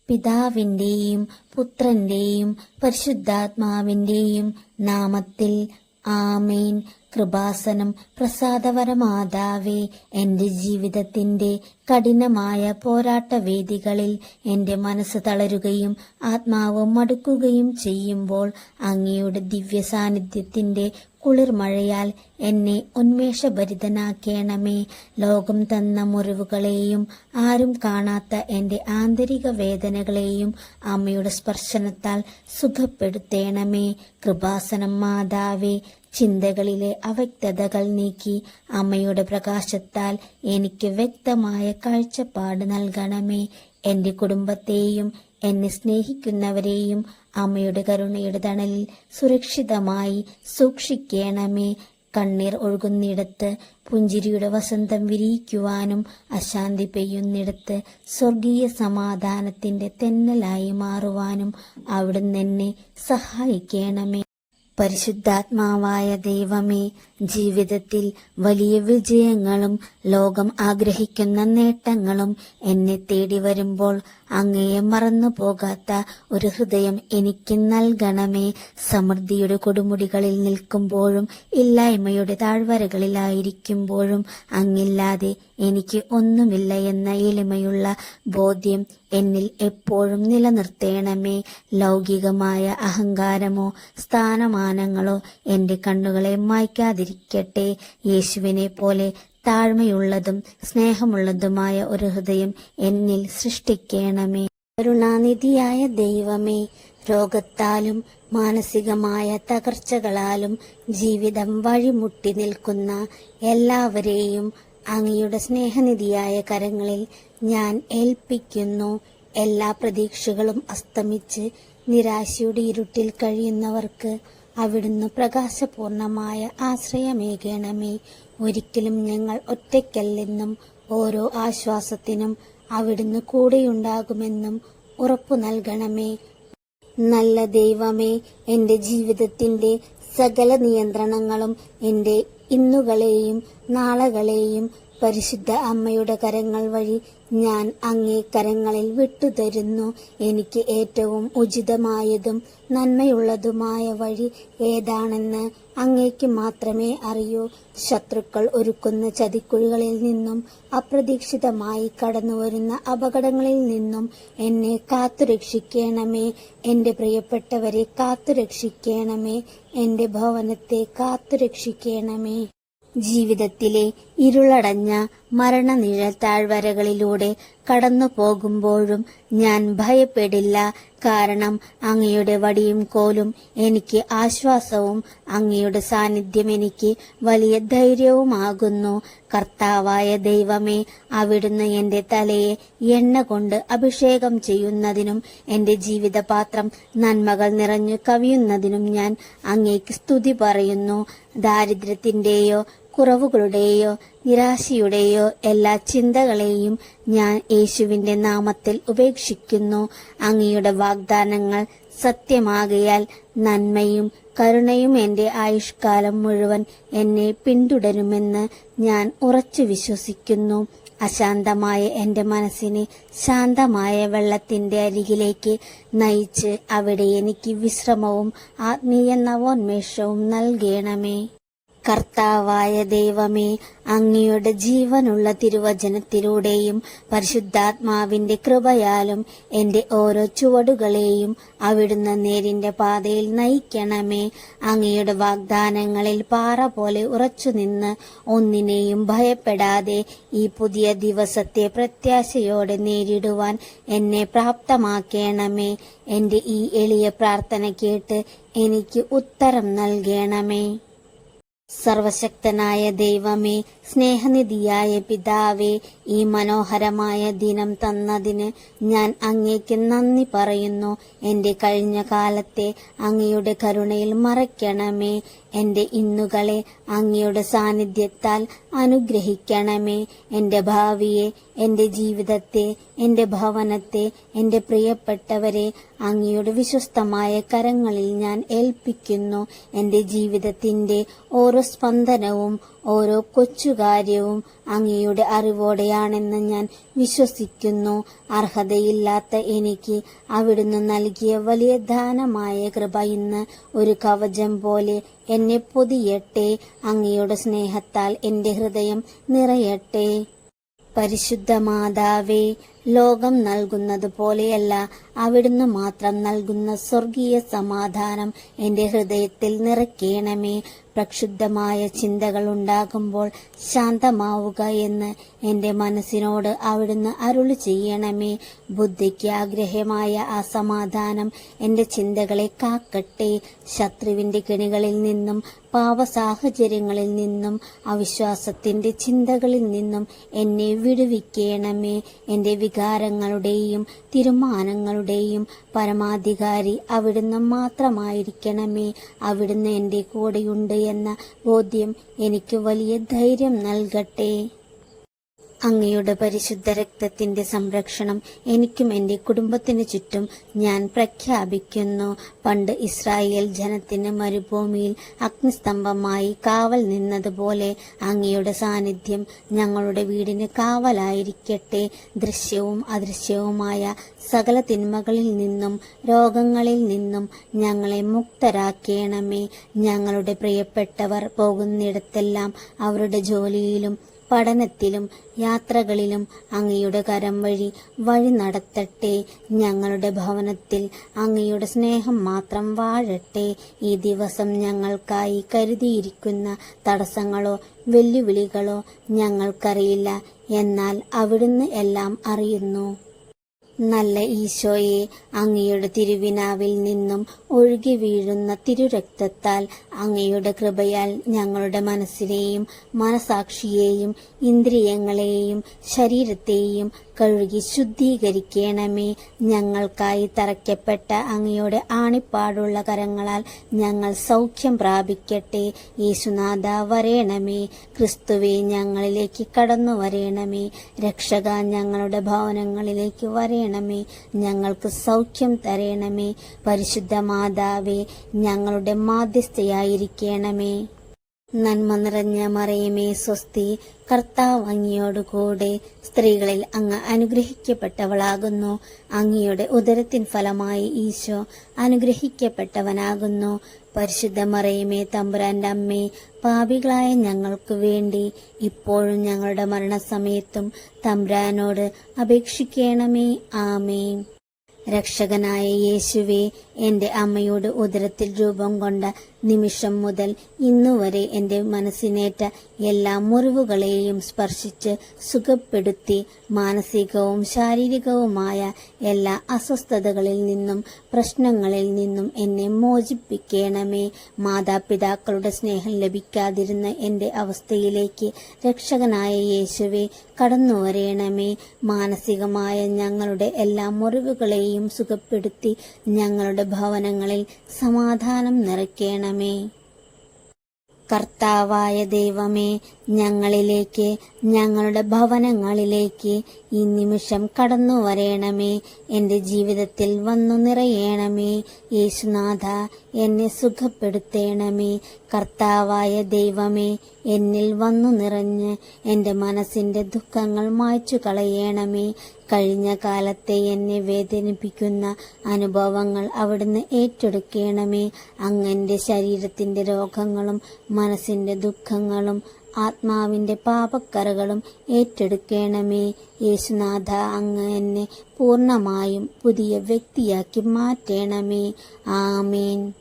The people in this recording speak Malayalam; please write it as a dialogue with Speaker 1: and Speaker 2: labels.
Speaker 1: പിതാവിന്റെയും പുത്രന്റെയും പരിശുദ്ധാത്മാവിന്റെയും നാമത്തിൽ ആമേൻ. കൃപാസനം പ്രസാദവരമാതാവേ, എന്റെ ജീവിതത്തിന്റെ കഠിനമായ പോരാട്ടവേദികളിൽ എന്റെ മനസ്സ് തളരുകയും ആത്മാവ് മടുക്കുകയും ചെയ്യുമ്പോൾ അങ്ങയുടെ ദിവ്യ സാന്നിധ്യത്തിന്റെ കുളിർമഴയാൽ എന്നെ ഉന്മേഷഭരിതനാക്കേണമേ. ലോകം തന്ന മുറിവുകളെയും ആരും കാണാത്ത എന്റെ ആന്തരിക വേദനകളെയും അമ്മയുടെ സ്പർശനത്താൽ സുഖപ്പെടുത്തേണമേ. കൃപാസനം മാതാവേ, ചിന്തകളിലെ അവ്യക്തതകൾ നീക്കി അമ്മയുടെ പ്രകാശത്താൽ എനിക്ക് വ്യക്തമായ കാഴ്ചപ്പാട് നൽകണമേ. എന്റെ കുടുംബത്തെയും എന്നെ സ്നേഹിക്കുന്നവരെയും അമ്മയുടെ കരുണയുടെ തണലിൽ സുരക്ഷിതമായി സൂക്ഷിക്കണമേ. കണ്ണീർ ഒഴുകുന്നിടത്ത് പുഞ്ചിരിയുടെ വസന്തം വിരിയിക്കുവാനും അശാന്തി പെയ്യുന്നിടത്ത് സ്വർഗീയ സമാധാനത്തിന്റെ തെന്നലായി മാറുവാനും അവിടുന്ന് എന്നെ സഹായിക്കണമേ. പരിശുദ്ധാത്മാവായ ദൈവമേ, ജീവിതത്തിൽ വലിയ വിജയങ്ങളും ലോകം ആഗ്രഹിക്കുന്ന നേട്ടങ്ങളും എന്നെ തേടി വരുമ്പോൾ അങ്ങയെ മറന്നു പോകാത്ത ഒരു ഹൃദയം എനിക്ക് നൽകണമേ. സമൃദ്ധിയുടെ കൊടുമുടികളിൽ നിൽക്കുമ്പോഴും ഇല്ലായ്മയുടെ താഴ്വരകളിലായിരിക്കുമ്പോഴും അങ്ങില്ലാതെ എനിക്ക് ഒന്നുമില്ല എന്ന എളിമയുള്ള ബോധ്യം എന്നിൽ എപ്പോഴും നിലനിർത്തേണമേ. ലൗകികമായ അഹങ്കാരമോ സ്ഥാനമാനങ്ങളോ എന്റെ കണ്ണുകളെ മായ്ക്കാതിരിക്കട്ടെ. യേശുവിനെ പോലെ താഴ്മയുള്ളതും സ്നേഹമുള്ളതുമായ ഒരു ഹൃദയം എന്നിൽ സൃഷ്ടിക്കണമേ. കരുണാനിധിയായ ദൈവമേ, രോഗത്താലും മാനസികമായ തകർച്ചകളാലും ജീവിതം വഴിമുട്ടി നിൽക്കുന്ന എല്ലാവരെയും അങ്ങയുടെ സ്നേഹനിധിയായ കരങ്ങളിൽ ഞാൻ ഏൽപ്പിക്കുന്നു. എല്ലാ പ്രതീക്ഷകളും അസ്തമിച്ച് നിരാശയുടെ ഇരുട്ടിൽ കഴിയുന്നവർക്ക് അവിടുന്ന് പ്രകാശപൂർണമായ ആശ്രയമേകണമേ. ഒരിക്കലും ഞങ്ങൾ ഒറ്റയ്ക്കല്ലെന്നും ഓരോ ആശ്വാസത്തിനും അവിടുന്ന് കൂടെയുണ്ടാകുമെന്നും ഉറപ്പു നൽകണമേ. നല്ല ദൈവമേ, എന്റെ ജീവിതത്തിന്റെ സകല നിയന്ത്രണങ്ങളും എന്റെ ഇന്നുകളെയും നാളെകളെയും പരിശുദ്ധ അമ്മയുടെ കരങ്ങൾ വഴി ഞാൻ അങ്ങേ കരങ്ങളിൽ വിട്ടുതരുന്നു. എനിക്ക് ഏറ്റവും ഉചിതമായതും നന്മയുള്ളതുമായ വഴി ഏതാണെന്ന് അങ്ങേക്ക് മാത്രമേ അറിയൂ. ശത്രുക്കൾ ഒരുക്കുന്ന ചതിക്കുഴികളിൽ നിന്നും അപ്രതീക്ഷിതമായി കടന്നുവരുന്ന അപകടങ്ങളിൽ നിന്നും എന്നെ കാത്തുരക്ഷിക്കണമേ. എന്റെ പ്രിയപ്പെട്ടവരെ കാത്തുരക്ഷിക്കണമേ. എന്റെ ഭവനത്തെ കാത്തുരക്ഷിക്കണമേ. ജീവിതത്തിലെ ഇരുളടഞ്ഞ മരണനിഴൽ താഴ്വരകളിലൂടെ കടന്നു പോകുമ്പോഴും ഞാൻ ഭയപ്പെടില്ല. കാരണം അങ്ങയുടെ വടിയും കോലും എനിക്ക് ആശ്വാസവും അങ്ങയുടെ സാന്നിധ്യം എനിക്ക് വലിയ ധൈര്യവുമാകുന്നു. കർത്താവായ ദൈവമേ, അവിടുന്ന് എന്റെ തലയെ എണ്ണ കൊണ്ട് അഭിഷേകം ചെയ്യുന്നതിനും എന്റെ ജീവിതപാത്രം നന്മകൾ നിറഞ്ഞു കവിയുന്നതിനും ഞാൻ അങ്ങേക്ക് സ്തുതി പറയുന്നു. ദാരിദ്ര്യത്തിന്റെയോ കുറവുകളുടെയോ നിരാശയുടെയോ എല്ലാ ചിന്തകളെയും ഞാൻ യേശുവിന്റെ നാമത്തിൽ ഉപേക്ഷിക്കുന്നു. അങ്ങയുടെ വാഗ്ദാനങ്ങൾ സത്യമാകയാൽ നന്മയും കരുണയും എന്റെ ആയുഷ്കാലം മുഴുവൻ എന്നെ പിന്തുടരുമെന്ന് ഞാൻ ഉറച്ചു വിശ്വസിക്കുന്നു. അശാന്തമായ എന്റെ മനസ്സിനെ ശാന്തമായ വെള്ളത്തിന്റെ അരികിലേക്ക് നയിച്ച് അവിടെ എനിക്ക് വിശ്രമവും ആത്മീയ നവോന്മേഷവും നൽകണമേ. കർത്താവായ ദൈവമേ, അങ്ങയുടെ ജീവനുള്ള തിരുവചനത്തിലൂടെയും പരിശുദ്ധാത്മാവിന്റെ കൃപയാലും എന്റെ ഓരോ ചുവടുകളെയും അവിടുന്ന് നേരിന്റെ പാതയിൽ നയിക്കണമേ. അങ്ങയുടെ വാഗ്ദാനങ്ങളിൽ പാറ പോലെ ഉറച്ചുനിന്ന് ഒന്നിനെയും ഭയപ്പെടാതെ ഈ പുതിയ ദിവസത്തെ പ്രത്യാശയോടെ നേരിടുവാൻ എന്നെ പ്രാപ്തമാക്കണമേ. എന്റെ ഈ എളിയ പ്രാർത്ഥന കേട്ട് എനിക്ക് ഉത്തരം നൽകണമേ. സർവശക്തനായ ദൈവമേ, സ്നേഹനിധിയായ പിതാവേ, ഈ മനോഹരമായ ദിനം തന്നതിന് ഞാൻ അങ്ങേക്ക് നന്ദി പറയുന്നു. എന്റെ കഴിഞ്ഞ കാലത്തെ അങ്ങയുടെ കരുണയിൽ മറയ്ക്കണമേ. എന്റെ ഇന്നുകളെ അങ്ങയുടെ സാന്നിധ്യത്താൽ അനുഗ്രഹിക്കണമേ. എന്റെ ഭാവിയെ, എന്റെ ജീവിതത്തെ, എന്റെ ഭവനത്തെ, എന്റെ പ്രിയപ്പെട്ടവരെ അങ്ങയുടെ വിശ്വസ്തമായ കരങ്ങളിൽ ഞാൻ ഏൽപ്പിക്കുന്നു. എന്റെ ജീവിതത്തിന്റെ ഓരോ സ്പന്ദനവും ഓരോ കൊച്ചുകാര്യവും അങ്ങയുടെ അറിവോടെയാണെന്ന് ഞാൻ വിശ്വസിക്കുന്നു. അർഹതയില്ലാത്ത എനിക്ക് അവിടുന്ന് നൽകിയ വലിയ ദാനമായ കൃപ ഇന്ന് ഒരു കവചം പോലെ എന്നെ പൊതിയട്ടെ. അങ്ങയുടെ സ്നേഹത്താൽ എന്റെ ഹൃദയം നിറയട്ടെ. പരിശുദ്ധ മാതാവേ, ലോകം നൽകുന്നത് പോലെയല്ല അവിടുന്ന് മാത്രം നൽകുന്ന സ്വർഗീയ സമാധാനം എന്റെ ഹൃദയത്തിൽ നിറയ്ക്കണമേ. പ്രക്ഷുബ്ധമായ ചിന്തകൾ ഉണ്ടാകുമ്പോൾ ശാന്തമാവുക എന്ന് എന്റെ മനസ്സിനോട് അവിടുന്ന് അരുളി ചെയ്യണമേ. ബുദ്ധിക്ക് ആഗ്രഹമായ ആ സമാധാനം എന്റെ ചിന്തകളെ കാക്കട്ടെ. ശത്രുവിന്റെ കെണികളിൽ നിന്നും പാപസാഹചര്യങ്ങളിൽ നിന്നും അവിശ്വാസത്തിന്റെ ചിന്തകളിൽ നിന്നും എന്നെ വിടുവിക്കണമേ. എന്റെ വികാരങ്ങളുടെയും തീരുമാനങ്ങളുടെയും പരമാധികാരി അവിടുന്ന് മാത്രമായിരിക്കണമേ. അവിടുന്ന് എന്റെ കൂടെയുണ്ട് എന്ന ബോധ്യം എനിക്ക് വലിയ ധൈര്യം നൽകട്ടെ. അങ്ങയുടെ പരിശുദ്ധ രക്തത്തിന്റെ സംരക്ഷണം എനിക്കും എന്റെ കുടുംബത്തിനു ചുറ്റും ഞാൻ പ്രഖ്യാപിക്കുന്നു. പണ്ട് ഇസ്രായേൽ ജനത്തിന് മരുഭൂമിയിൽ അഗ്നിസ്തംഭമായി കാവൽ നിന്നതുപോലെ അങ്ങയുടെ സാന്നിധ്യം ഞങ്ങളുടെ വീടിന് കാവലായിരിക്കട്ടെ. ദൃശ്യവും അദൃശ്യവുമായ സകല തിന്മകളിൽ നിന്നും രോഗങ്ങളിൽ നിന്നും ഞങ്ങളെ മുക്തരാക്കണമേ. ഞങ്ങളുടെ പ്രിയപ്പെട്ടവർ പോകുന്നിടത്തെല്ലാം അവരുടെ ജോലിയിലും പഠനത്തിലും യാത്രകളിലും അങ്ങയുടെ കരം വഴി നടത്തട്ടെ. ഞങ്ങളുടെ ഭവനത്തിൽ അങ്ങയുടെ സ്നേഹം മാത്രം വാഴട്ടെ. ഈ ദിവസം ഞങ്ങൾക്കായി കരുതിയിരിക്കുന്ന തടസ്സങ്ങളോ വെല്ലുവിളികളോ ഞങ്ങൾക്കറിയില്ല, എന്നാൽ അവിടുന്ന് എല്ലാം അറിയുന്നു. നല്ല ഈശോയെ, അങ്ങയുടെ തിരുവിനാവിൽ നിന്നും ഒഴുകി വീഴുന്ന തിരുരക്തത്താൽ അങ്ങയുടെ കൃപയാൽ ഞങ്ങളുടെ മനസ്സിനെയും മനസാക്ഷിയെയും ഇന്ദ്രിയങ്ങളെയും ശരീരത്തെയും കഴുകി ശുദ്ധീകരിക്കണമേ. ഞങ്ങൾക്കായി തറയ്ക്കപ്പെട്ട അങ്ങയുടെ ആണിപ്പാടുള്ള കരങ്ങളാൽ ഞങ്ങൾ സൗഖ്യം പ്രാപിക്കട്ടെ. യേശുനാഥ വരേണമേ. ക്രിസ്തുവേ, ഞങ്ങളിലേക്ക് കടന്നു വരേണമേ. രക്ഷക, ഞങ്ങളുടെ ഭവനങ്ങളിലേക്ക് വരേണമേ. ഞങ്ങൾക്ക് സൗഖ്യം തരേണമേ. പരിശുദ്ധ മാതാവേ, ഞങ്ങളുടെ മാധ്യസ്ഥയായിരിക്കണമേ. നന്മ നിറഞ്ഞ മറിയമേ സ്വസ്തി, കർത്താവ് അങ്ങയോടുകൂടെ സ്ത്രീകളിൽ അങ്ങ് അനുഗ്രഹിക്കപ്പെട്ടവളാകുന്നു. അങ്ങയുടെ ഉദരത്തിൻ ഫലമായി ഈശോ അനുഗ്രഹിക്കപ്പെട്ടവനാകുന്നു. പരിശുദ്ധ മറിയമേ തമ്പുരാന്റെ അമ്മേ, പാപികളായ ഞങ്ങൾക്ക് വേണ്ടി ഇപ്പോഴും ഞങ്ങളുടെ മരണസമയത്തും തമ്പുരാനോട് അപേക്ഷിക്കണമേ. ആമേൻ. രക്ഷകനായ യേശുവേ, എന്റെ അമ്മയുടെ ഉദരത്തിൽ രൂപം കൊണ്ട നിമിഷം മുതൽ ഇന്നുവരെ എന്റെ മനസ്സിനേറ്റ എല്ലാ മുറിവുകളെയും സ്പർശിച്ച് സുഖപ്പെടുത്തി മാനസികവും ശാരീരികവുമായ എല്ലാ അസ്വസ്ഥതകളിൽ നിന്നും പ്രശ്നങ്ങളിൽ നിന്നും എന്നെ മോചിപ്പിക്കണമേ. മാതാപിതാക്കളുടെ സ്നേഹം ലഭിക്കാതിരുന്ന എന്റെ അവസ്ഥയിലേക്ക് രക്ഷകനായ യേശുവേ കടന്നു വരേണമേ. മാനസികമായ ഞങ്ങളുടെ എല്ലാ മുറിവുകളെയും സുഖപ്പെടുത്തി ഞങ്ങളുടെ ഭവനങ്ങളിൽ സമാധാനം നിറയ്ക്കണമേ. കർത്താവായ ദൈവമേ, ഞങ്ങളിലേക്ക്, ഞങ്ങളുടെ ഭവനങ്ങളിലേക്ക് ഈ നിമിഷം കടന്നു വരേണമേ. എന്റെ ജീവിതത്തിൽ വന്നു നിറയണമേ. യേശുനാഥ, എന്നെ സുഖപ്പെടുത്തേണമേ. കർത്താവായ ദൈവമേ, എന്നിൽ വന്നു നിറഞ്ഞ് എന്റെ മനസ്സിന്റെ ദുഃഖങ്ങൾ മായ്ച്ചു കളയണമേ. കഴിഞ്ഞ കാലത്തെ എന്നെ വേദനിപ്പിക്കുന്ന അനുഭവങ്ങൾ അവിടുന്ന് ഏറ്റെടുക്കണമേ. അങ്ങന്റെ ശരീരത്തിന്റെ രോഗങ്ങളും മനസ്സിന്റെ ദുഃഖങ്ങളും ആത്മാവിന്റെ പാപക്കറകളും ഏറ്റെടുക്കണമേ. യേശുനാഥ, അങ്ങ് എന്നെ പൂർണ്ണമായും പുതിയ വ്യക്തിയാക്കി മാറ്റണമേ. ആമേൻ.